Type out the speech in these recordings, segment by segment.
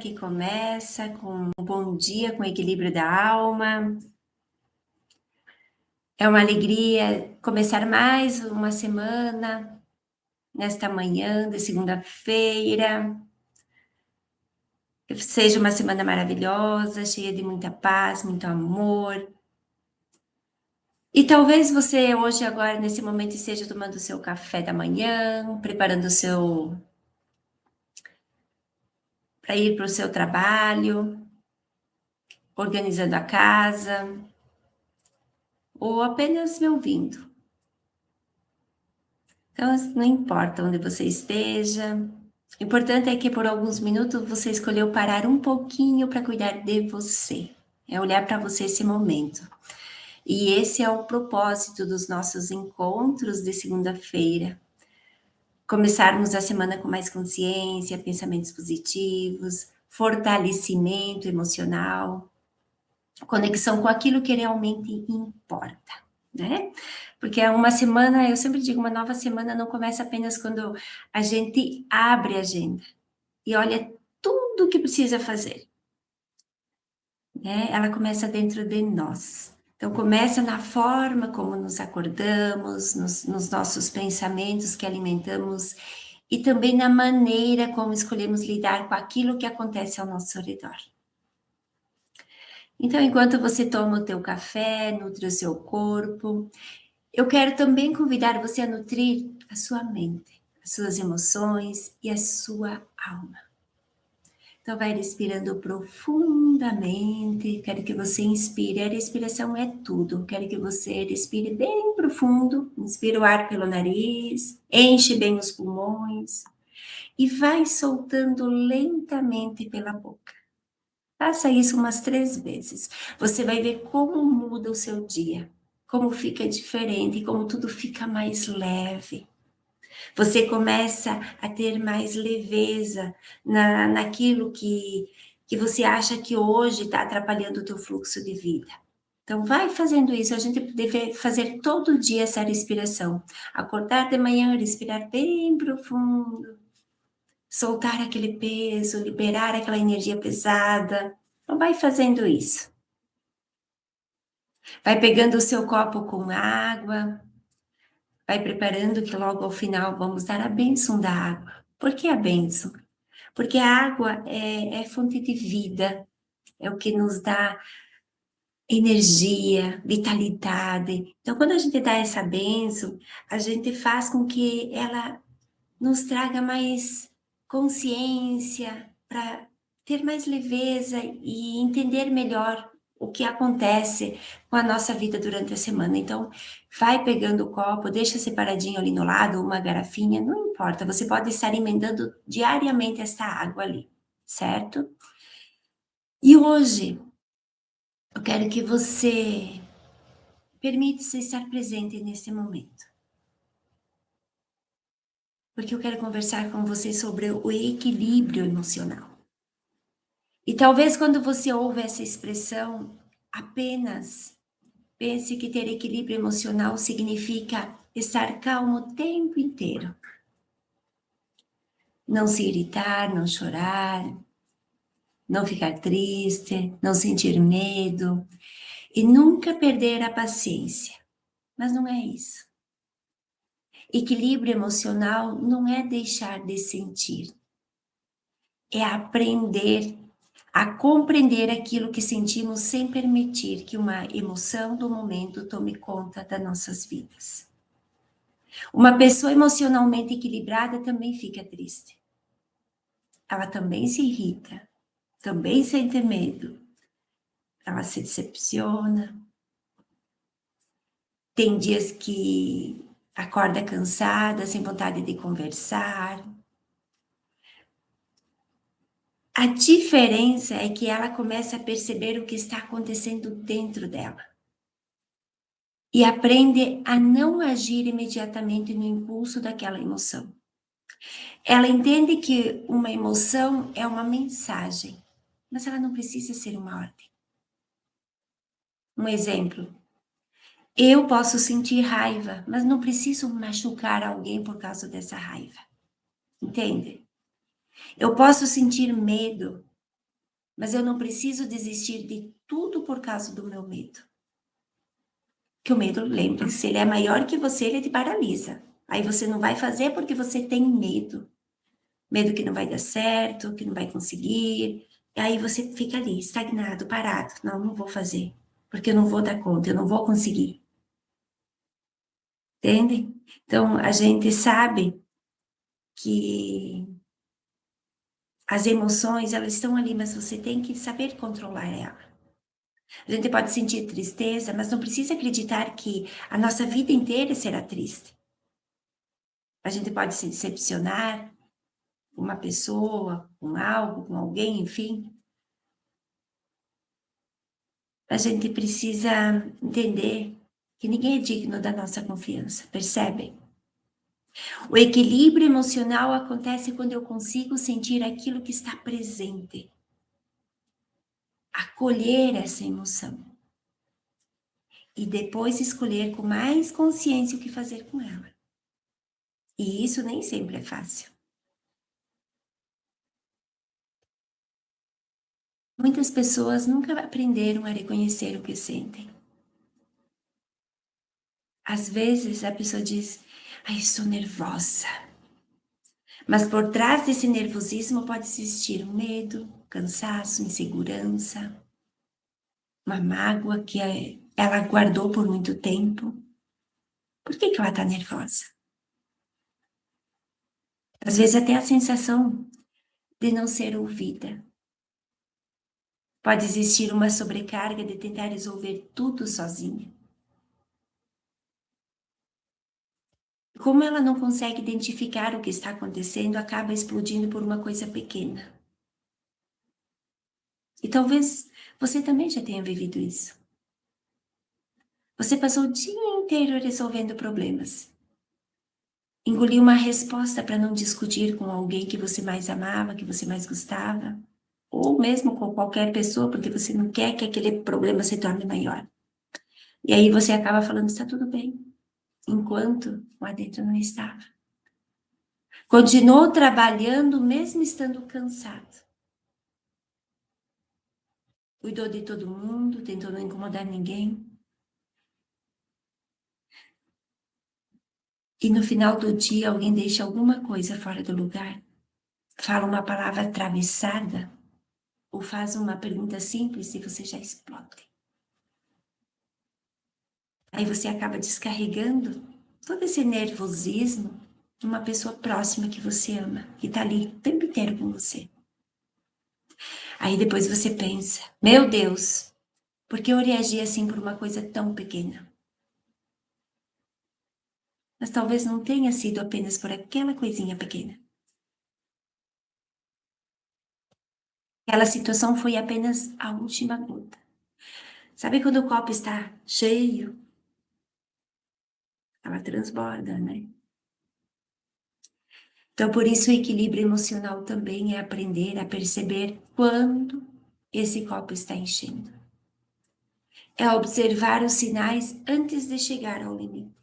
Que começa com um bom dia, com o equilíbrio da alma. É uma alegria começar mais uma semana, nesta manhã de segunda-feira. Seja uma semana maravilhosa, cheia de muita paz, muito amor. E talvez você hoje, agora, nesse momento, esteja tomando o seu café da manhã, preparando o seu para ir para o seu trabalho, organizando a casa, ou apenas me ouvindo. Então, não importa onde você esteja, o importante é que por alguns minutos você escolheu parar um pouquinho para cuidar de você, é olhar para você esse momento. E esse é o propósito dos nossos encontros de segunda-feira. Começarmos a semana com mais consciência, pensamentos positivos, fortalecimento emocional, conexão com aquilo que realmente importa, né? Porque é uma semana, eu sempre digo, uma nova semana não começa apenas quando a gente abre a agenda e olha tudo o que precisa fazer, né? Ela começa dentro de nós. Então, começa na forma como nos acordamos, nos nossos pensamentos que alimentamos e também na maneira como escolhemos lidar com aquilo que acontece ao nosso redor. Então, enquanto você toma o teu café, nutre o seu corpo, eu quero também convidar você a nutrir a sua mente, as suas emoções e a sua alma. Então, vai respirando profundamente. Quero que você inspire. A respiração é tudo. Quero que você respire bem profundo. Inspira o ar pelo nariz, enche bem os pulmões e vai soltando lentamente pela boca. Faça isso umas 3 vezes. Você vai ver como muda o seu dia, como fica diferente, como tudo fica mais leve. Você começa a ter mais leveza naquilo que você acha que hoje está atrapalhando o teu fluxo de vida. Então, vai fazendo isso. A gente deve fazer todo dia essa respiração. Acordar de manhã, respirar bem profundo, soltar aquele peso, liberar aquela energia pesada. Então, vai fazendo isso. Vai pegando o seu copo com água, vai preparando que logo ao final vamos dar a bênção da água. Por que a bênção? Porque a água é fonte de vida, é o que nos dá energia, vitalidade. Então, quando a gente dá essa bênção, a gente faz com que ela nos traga mais consciência, para ter mais leveza e entender melhor o que acontece com a nossa vida durante a semana. Então, vai pegando o copo, deixa separadinho ali no lado, uma garrafinha, não importa, você pode estar emendando diariamente esta água ali, certo? E hoje, eu quero que você permita-se estar presente nesse momento. Porque eu quero conversar com você sobre o equilíbrio emocional. E talvez quando você ouve essa expressão, apenas pense que ter equilíbrio emocional significa estar calmo o tempo inteiro. Não se irritar, não chorar, não ficar triste, não sentir medo e nunca perder a paciência. Mas não é isso. Equilíbrio emocional não é deixar de sentir, é aprender a compreender aquilo que sentimos sem permitir que uma emoção do momento tome conta das nossas vidas. Uma pessoa emocionalmente equilibrada também fica triste. Ela também se irrita, também sente medo, ela se decepciona. Tem dias que acorda cansada, sem vontade de conversar. A diferença é que ela começa a perceber o que está acontecendo dentro dela. E aprende a não agir imediatamente no impulso daquela emoção. Ela entende que uma emoção é uma mensagem, mas ela não precisa ser uma ordem. Um exemplo, eu posso sentir raiva, mas não preciso machucar alguém por causa dessa raiva. Entende? Eu posso sentir medo, Mas eu não preciso desistir de tudo por causa do meu medo. Que o medo, lembre-se, ele é maior que você, ele te paralisa. Aí você não vai fazer porque você tem medo. Medo que não vai dar certo, que não vai conseguir. E aí você fica ali, estagnado, parado. Não, não vou fazer, porque eu não vou dar conta, eu não vou conseguir. Entende? Então, a gente sabe que as emoções, elas estão ali, mas você tem que saber controlar ela. A gente pode sentir tristeza, mas não precisa acreditar que a nossa vida inteira será triste. A gente pode se decepcionar com uma pessoa, com algo, com alguém, enfim. A gente precisa entender que ninguém é digno da nossa confiança, percebe? O equilíbrio emocional acontece quando eu consigo sentir aquilo que está presente, acolher essa emoção e depois escolher com mais consciência o que fazer com ela. E isso nem sempre é fácil. Muitas pessoas nunca aprenderam a reconhecer o que sentem. Às vezes a pessoa diz, ai, estou nervosa. Mas por trás desse nervosismo pode existir um medo, cansaço, insegurança, uma mágoa que ela guardou por muito tempo. Por que ela está nervosa? Às vezes até a sensação de não ser ouvida. Pode existir uma sobrecarga de tentar resolver tudo sozinha. Como ela não consegue identificar o que está acontecendo, acaba explodindo por uma coisa pequena. E talvez você também já tenha vivido isso. Você passou o dia inteiro resolvendo problemas. Engoliu uma resposta para não discutir com alguém que você mais amava, que você mais gostava, ou mesmo com qualquer pessoa, porque você não quer que aquele problema se torne maior. E aí você acaba falando, está tudo bem, enquanto lá dentro não estava. Continuou trabalhando mesmo estando cansado. Cuidou de todo mundo, tentou não incomodar ninguém. E no final do dia alguém deixa alguma coisa fora do lugar, fala uma palavra atravessada, ou faz uma pergunta simples e você já explode. Aí você acaba descarregando todo esse nervosismo numa pessoa próxima que você ama, que tá ali o tempo inteiro com você. Aí depois você pensa, meu Deus, por que eu reagi assim por uma coisa tão pequena? Mas talvez não tenha sido apenas por aquela coisinha pequena. Aquela situação foi apenas a última gota. Sabe quando o copo está cheio? Ela transborda, né? Então, por isso, o equilíbrio emocional também é aprender a perceber quando esse copo está enchendo. É observar os sinais antes de chegar ao limite.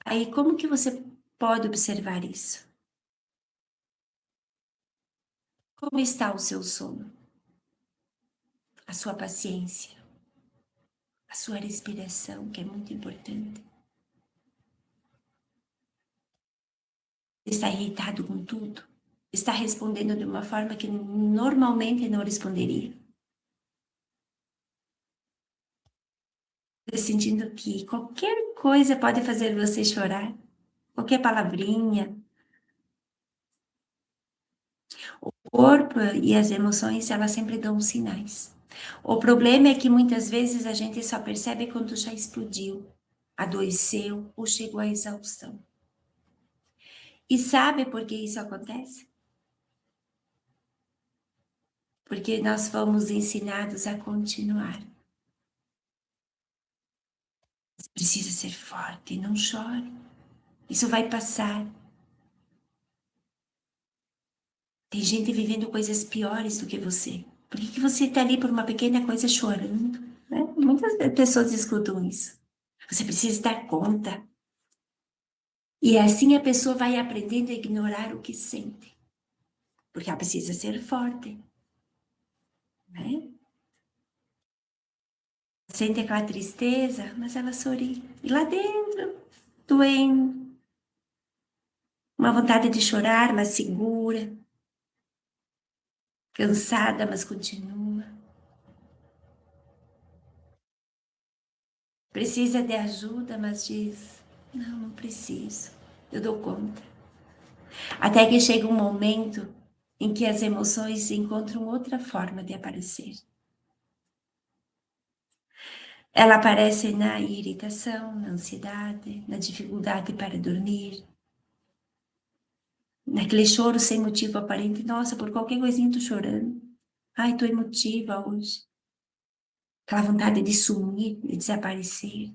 Aí, como que você pode observar isso? Como está o seu sono? A sua paciência? A sua respiração, que é muito importante? Está irritado com tudo? Está respondendo de uma forma que normalmente não responderia? Sentindo que qualquer coisa pode fazer você chorar? Qualquer palavrinha? O corpo e as emoções, elas sempre dão sinais. O problema é que muitas vezes a gente só percebe quando já explodiu, adoeceu ou chegou à exaustão. E sabe por que isso acontece? Porque nós fomos ensinados a continuar. Você precisa ser forte, não chore. Isso vai passar. Tem gente vivendo coisas piores do que você. Por que você está ali por uma pequena coisa chorando? Né? Muitas pessoas escutam isso. Você precisa dar conta. E assim a pessoa vai aprendendo a ignorar o que sente. porque ela precisa ser forte, né? Sente aquela tristeza, mas ela sorri. E lá dentro, doendo, uma vontade de chorar, mas segura, cansada, mas continua. Precisa de ajuda, mas diz: não, não preciso, eu dou conta. Até que chega um momento em que as emoções encontram outra forma de aparecer. Ela aparece na irritação, na ansiedade, na dificuldade para dormir, naquele choro sem motivo aparente. Nossa, por qualquer coisinha tô chorando. Ai, tô emotiva hoje. Aquela vontade de sumir, de desaparecer,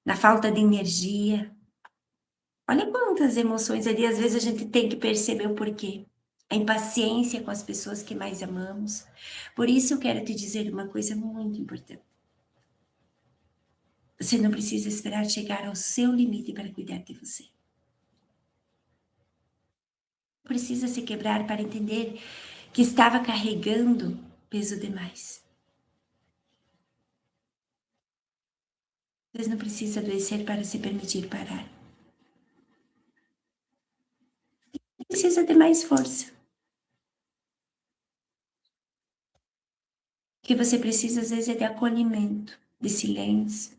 na falta de energia. Olha quantas emoções ali, às vezes a gente tem que perceber o porquê. A impaciência com as pessoas que mais amamos. Por isso eu quero te dizer uma coisa muito importante. Você não precisa esperar chegar ao seu limite para cuidar de você. Precisa se quebrar para entender que estava carregando peso demais. Você não precisa adoecer para se permitir parar. Precisa de mais força. O que você precisa às vezes é de acolhimento, de silêncio,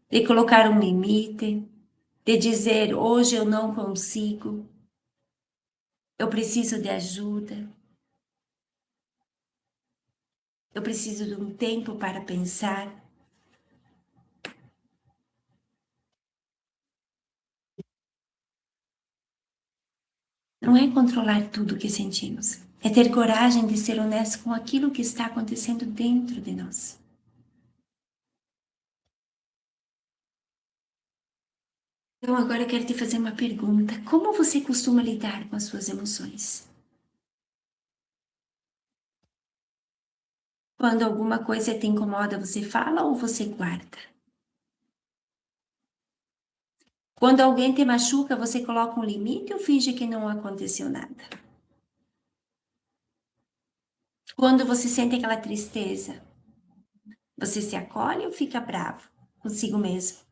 de colocar um limite, de dizer hoje eu não consigo, eu preciso de ajuda, eu preciso de um tempo para pensar. Não é controlar tudo o que sentimos, é ter coragem de ser honesto com aquilo que está acontecendo dentro de nós. Então agora eu quero te fazer uma pergunta. Como você costuma lidar com as suas emoções? Quando alguma coisa te incomoda, você fala ou você guarda? Quando alguém te machuca, você coloca um limite ou finge que não aconteceu nada? Quando você sente aquela tristeza, você se acolhe ou fica bravo consigo mesmo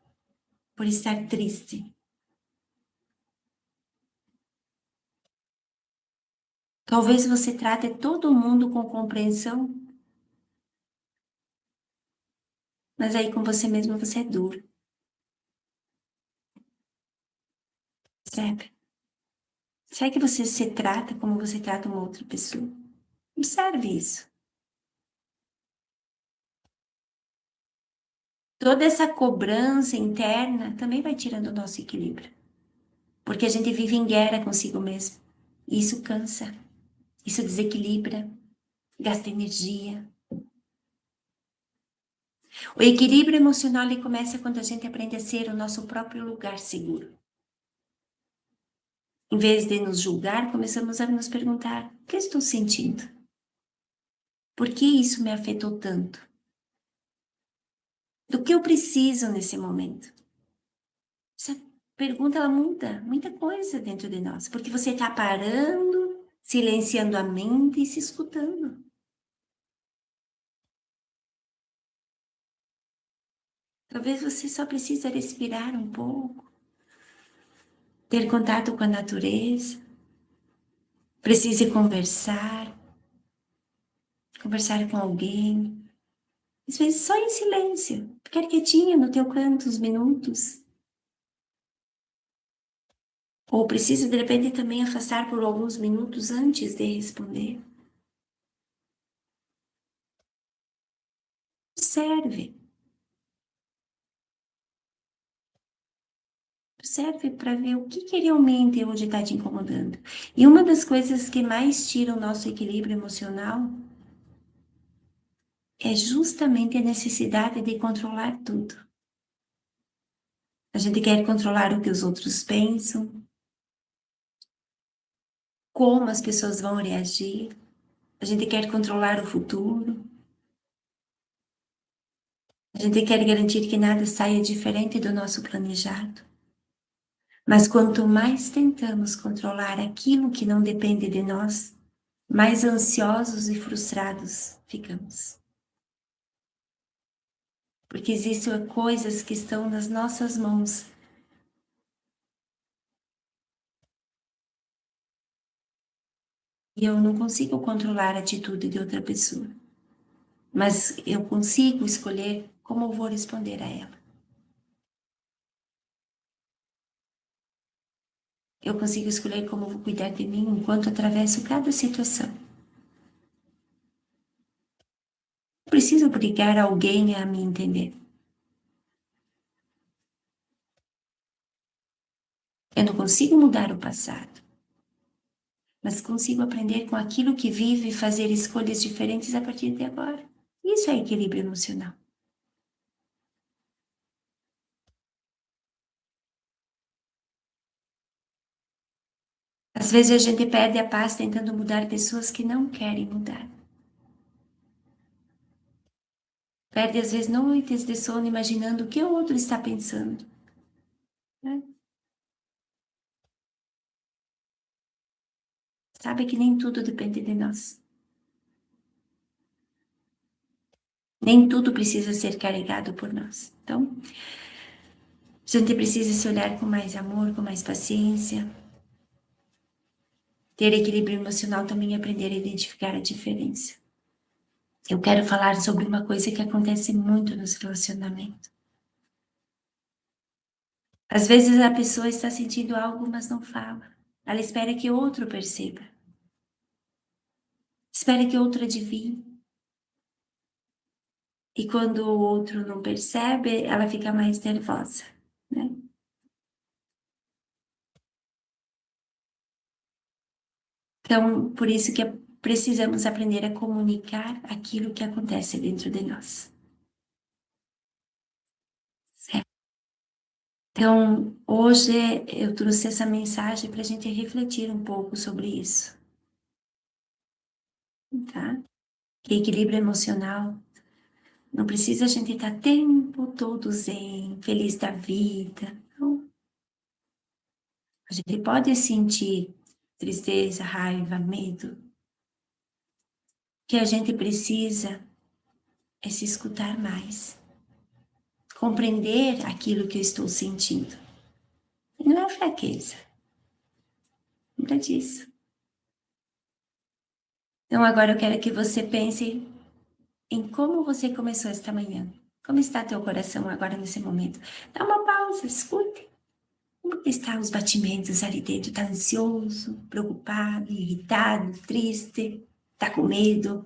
por estar triste? Talvez você trate todo mundo com compreensão, mas aí com você mesmo você é duro, percebe? Será que você se trata como você trata uma outra pessoa? Observe isso. Toda essa cobrança interna também vai tirando o nosso equilíbrio, porque a gente vive em guerra consigo mesmo. E isso cansa, isso desequilibra, gasta energia. O equilíbrio emocional ele começa quando a gente aprende a ser o nosso próprio lugar seguro. Em vez de nos julgar, começamos a nos perguntar: o que eu estou sentindo? Por que isso me afetou tanto? Do que eu preciso nesse momento? Essa pergunta ela muda muita coisa dentro de nós, porque você está parando, silenciando a mente e se escutando. Talvez você só precisa respirar um pouco, ter contato com a natureza, precise conversar com alguém, às vezes só em silêncio, ficar quietinha no teu canto uns minutos. Ou precisa de repente também afastar por alguns minutos antes de responder. Serve. Serve para ver o que realmente hoje está te incomodando. E uma das coisas que mais tira o nosso equilíbrio emocional é justamente a necessidade de controlar tudo. A gente quer controlar o que os outros pensam, como as pessoas vão reagir, a gente quer controlar o futuro, a gente quer garantir que nada saia diferente do nosso planejado. Mas quanto mais tentamos controlar aquilo que não depende de nós, mais ansiosos e frustrados ficamos. Porque existem coisas que estão nas nossas mãos. E eu não consigo controlar a atitude de outra pessoa. Mas eu consigo escolher como eu vou responder a ela. Eu consigo escolher como eu vou cuidar de mim enquanto atravesso cada situação. Não preciso obrigar alguém a me entender. Eu não consigo mudar o passado, mas consigo aprender com aquilo que vive e fazer escolhas diferentes a partir de agora. Isso é equilíbrio emocional. Às vezes a gente perde a paz tentando mudar pessoas que não querem mudar. Perde às vezes noites de sono imaginando o que o outro está pensando, né? Sabe que nem tudo depende de nós. Nem tudo precisa ser carregado por nós. Então, a gente precisa se olhar com mais amor, com mais paciência. Ter equilíbrio emocional também é aprender a identificar a diferença. Eu quero falar sobre uma coisa que acontece muito nos relacionamentos. Às vezes a pessoa está sentindo algo, mas não fala. Ela espera que outro perceba. Espera que outro adivinhe. E quando o outro não percebe, ela fica mais nervosa, né? Então, por isso que precisamos aprender a comunicar aquilo que acontece dentro de nós. Certo? Então, hoje eu trouxe essa mensagem para a gente refletir um pouco sobre isso, tá? Que equilíbrio emocional. Não precisa a gente estar o tempo todo zen, feliz da vida. Não. A gente pode sentir tristeza, raiva, medo. O que a gente precisa é se escutar mais, compreender aquilo que eu estou sentindo. E não é fraqueza, nada disso. Então agora eu quero que você pense em como você começou esta manhã. Como está teu coração agora nesse momento? Dá uma pausa, escute. Como estão os batimentos ali dentro? Está ansioso, preocupado, irritado, triste? Está com medo?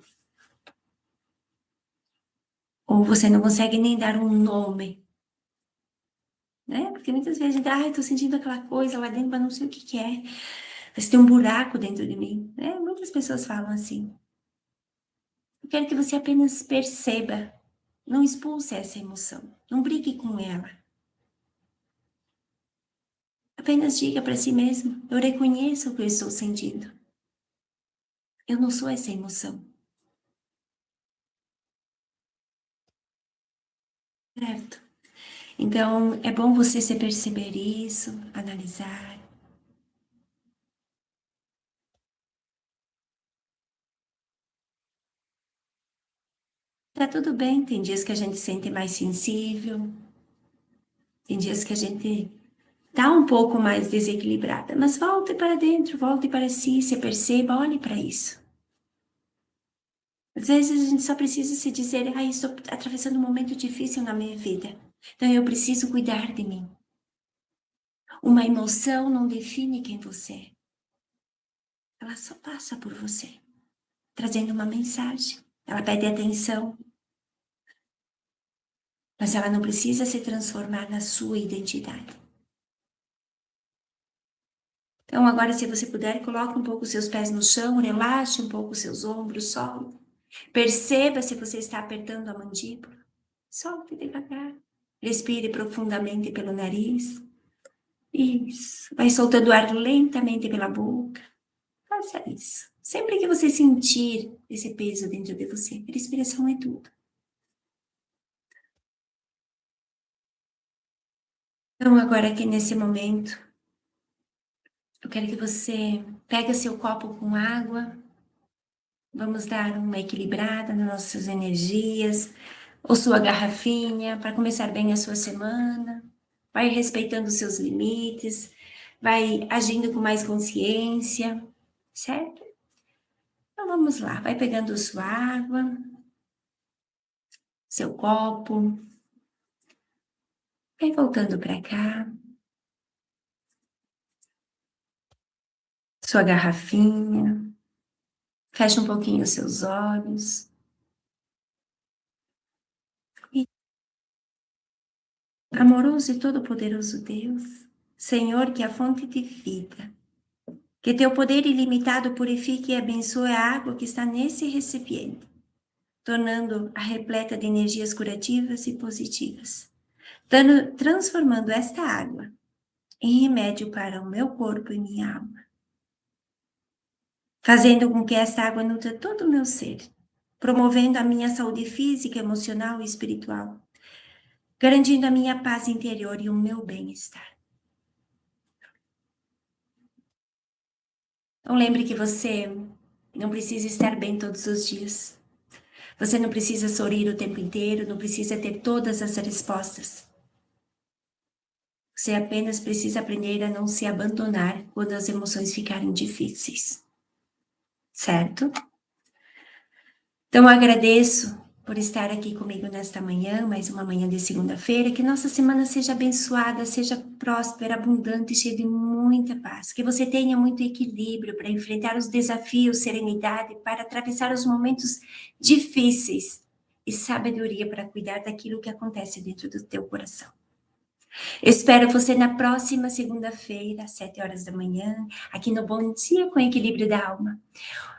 Ou você não consegue nem dar um nome, né? Porque muitas vezes a gente, eu tô sentindo aquela coisa lá dentro, mas não sei o que que é. Mas tem um buraco dentro de mim, né? Muitas pessoas falam assim. Eu quero que você apenas perceba, não expulse essa emoção, não brigue com ela. Apenas diga para si mesmo, eu reconheço o que eu estou sentindo. Eu não sou essa emoção, certo? Então, é bom você se perceber isso, analisar. Tá tudo bem, tem dias que a gente se sente mais sensível, tem dias que a gente tá um pouco mais desequilibrada, mas volte para dentro, volte para si, se perceba, olhe para isso. Às vezes a gente só precisa se dizer, estou atravessando um momento difícil na minha vida, então eu preciso cuidar de mim. Uma emoção não define quem você é, ela só passa por você, trazendo uma mensagem. Ela pede atenção, mas ela não precisa se transformar na sua identidade. Então agora, se você puder, coloque um pouco os seus pés no chão, relaxe um pouco os seus ombros, solte. Perceba se você está apertando a mandíbula. Solte devagar. Respire profundamente pelo nariz. Isso. Vai soltando o ar lentamente pela boca. Faça isso. Sempre que você sentir esse peso dentro de você, a respiração é tudo. Então, agora aqui nesse momento, eu quero que você pegue seu copo com água Vamos dar uma equilibrada nas nossas energias, ou sua garrafinha, para começar bem a sua semana. Vai respeitando os seus limites, vai agindo com mais consciência, certo? Então vamos lá, vai pegando sua água, seu copo, vai voltando para cá, sua garrafinha, fecha um pouquinho os seus olhos. E amoroso e todo-poderoso Deus, Senhor, que é a fonte de vida, que teu poder ilimitado purifique e abençoe a água que está nesse recipiente, tornando-a repleta de energias curativas e positivas, transformando esta água em remédio para o meu corpo e minha alma, fazendo com que esta água nutra todo o meu ser, promovendo a minha saúde física, emocional e espiritual, garantindo a minha paz interior e o meu bem-estar. Então lembre que você não precisa estar bem todos os dias. Você não precisa sorrir o tempo inteiro, não precisa ter todas as respostas. Você apenas precisa aprender a não se abandonar quando as emoções ficarem difíceis. Certo? Então, agradeço por estar aqui comigo nesta manhã, mais uma manhã de segunda-feira. Que nossa semana seja abençoada, seja próspera, abundante, cheia de muita paz. Que você tenha muito equilíbrio para enfrentar os desafios, serenidade, para atravessar os momentos difíceis e sabedoria para cuidar daquilo que acontece dentro do teu coração. Espero você na próxima segunda-feira, às 7 horas da manhã, aqui no Bom Dia com Equilíbrio da Alma.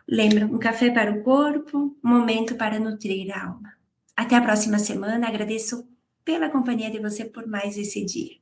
Lembra, um café para o corpo, um momento para nutrir a alma. Até a próxima semana, agradeço pela companhia de você por mais esse dia.